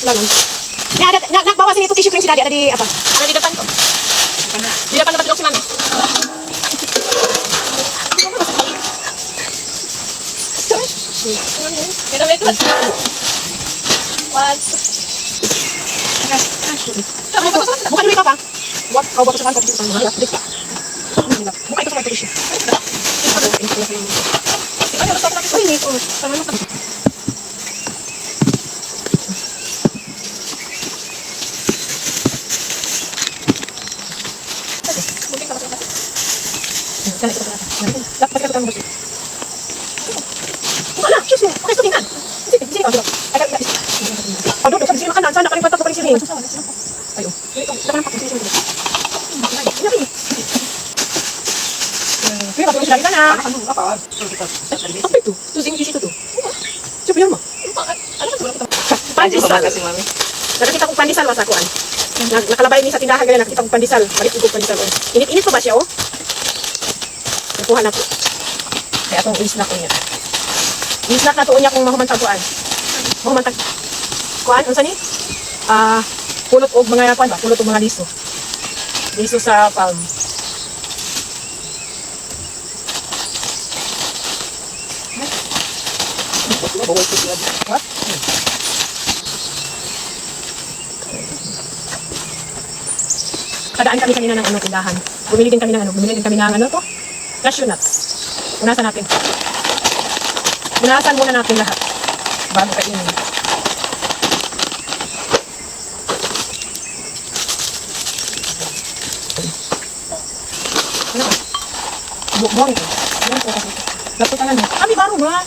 Lalang. Nagbawasan ito tissue cream si daddy. Ada di apa? Ada di depan kok. Di depan tempat duduk si mami. Kita balik tuh. Bukan dulu apa? Buat kau buat sesuatu di sana. Buka itu sampai tissue. Oh ini tuh. Sama makan. Dapat kita tunggu. Wala, cheers mo. Okay, tingnan. Sini ka, dito. Oh, duduk sa sini makanan. Sana kalimutan ko pa rin sini. Ayo. Dapat lang pa sini. Kaya bakit sila na? Apa itu? Terus ini di situ tuh. Coba ya, Ma. Pandesal kasi mami. Nakakita kong pandesal was akuan. Nakalabay ni sa tindahan ganyan, nakita kong pandesal. Balik ko pandesal. Init-init pa ba siya, oh? Nakuha na po. Kaya itong isnak ko niya. Isnak na tuon niya kung mahumantag kuan. Mahumantag. Kuan, unsa ni? Pulot og mga kuan ba? Pulot og mga liso. Liso sa palm. What? Kadaan kami kanina ng tindahan. Bumili din kami ng ano to? Cashew nuts. Unasan natin. Unasan muna natin lahat bago kainin. Ano? Bukbong ito. Yan po kasi. Lapot ka lang. Kami baro ba?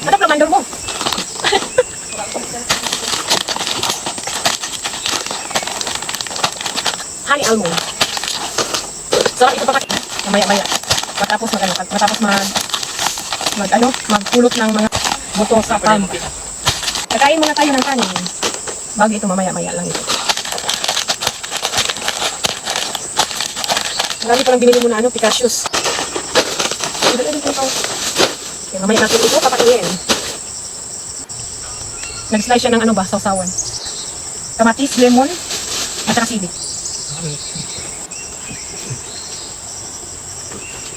Hanap lang mandor mo. Honey almond. Sarap ito pa maya-maya. Matapos magpulot ng mga buto sa palm. Kakain muna tayo ng kanin. Bago ito mamaya-maya lang ito. Marami palang binili muna picasseus. Okay, mamaya natin ito papatuloyin. Nag-slice siya ng sausawan. Kamatis, lemon, at saka sili.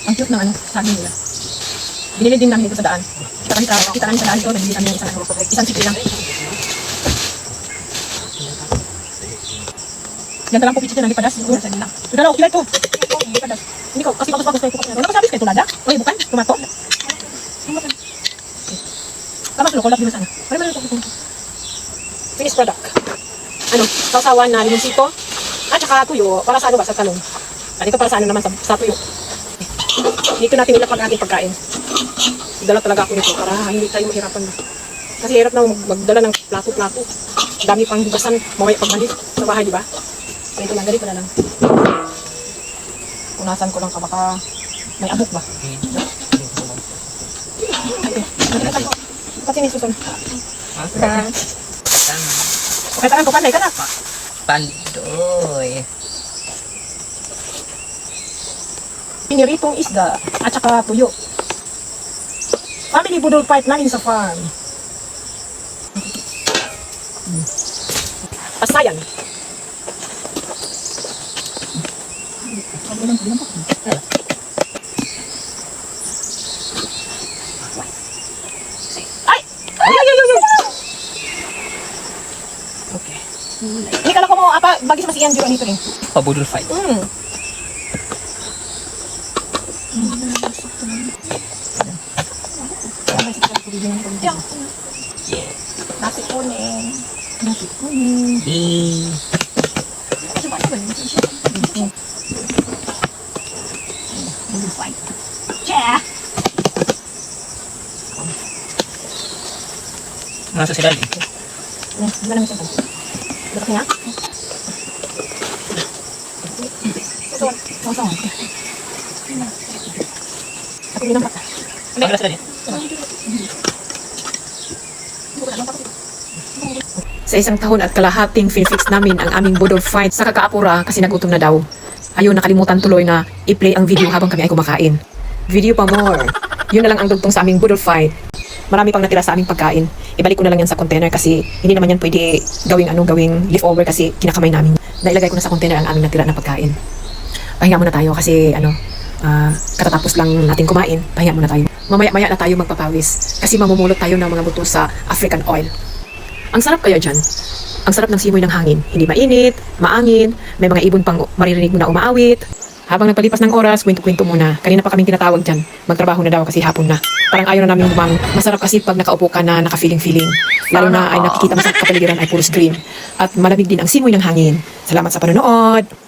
Ang cute ng saging nila. Binili din namin ito sa daan. Kita namin sa daan ito, nagbili kami ng isang sili lang. Ganda lang po pichit na lipadas. Ito lang, okay ito. Lipadas. Hindi ko, kasi bagus-bagus na ito. Ano ba sabis kayo ito, lada? Oy, bukan? Tomato? Lamas lo, kolap din sana. Finished product. Sausawan na limoncito. At saka tuyo, para sa ba? Sa talong. At ito para sa naman, sa tuyo. Dito natin ilapag ating pagkain. Dala talaga ako nito para hindi tayo mahirapan na. Kasi hirap na magdala ng plato-plato. Dami pang hugasan, mamaya pagbalik sa bahay, di ba? So ito lang, ganito na lang. Punasan ko lang ka, baka may abok ba? Kasi may susun. Okay, tangan ko, panay ka na. Pandoy. Piniritong isda at saka tuyo. Family budol fight namin sa farm. Pasayan. Ay! Okay. Ini kalau kamu apa bagi sama si Ian juga dito rin. Pabudol fight. Nasi kuning. Nasi kuning. Coba coba. Budol fight. Ceh. Masa sila din. Gimana macam tu? Dekatnya? Kosong. Aku minum apa? Paglas ka din. Sa isang taon at kalahating fin-fix namin ang aming budol fight sa kakaapura kasi nagutom na daw. Ayun, nakalimutan tuloy na i-play ang video habang kami ay kumakain. Video pa more. Yun na lang ang dugtong sa aming budol fight. Marami pang natira sa aming pagkain. Ibalik ko na lang yan sa container kasi hindi naman yan pwede gawing leftover kasi kinakamay namin. Nailagay ko na sa container ang aming natira na pagkain. Pahinga muna tayo kasi katatapos lang natin kumain. Pahinga muna tayo. Mamaya-maya na tayo magpapawis kasi mamumulot tayo ng mga buto sa African oil. Ang sarap kaya dyan. Ang sarap ng simoy ng hangin. Hindi mainit, maangin, may mga ibon pang maririnig mo na umaawit. Habang nagpalipas ng oras, kwento-kwento muna. Kanina pa kaming tinatawag dyan. Magtrabaho na daw kasi hapon na. Parang ayaw na namin bumangon. Masarap kasi pag nakaupo ka na naka-feeling-feeling. Lalo na ay nakikita mo sa kapaligiran ay puros green. At malamig din ang simoy ng hangin. Salamat sa panonood!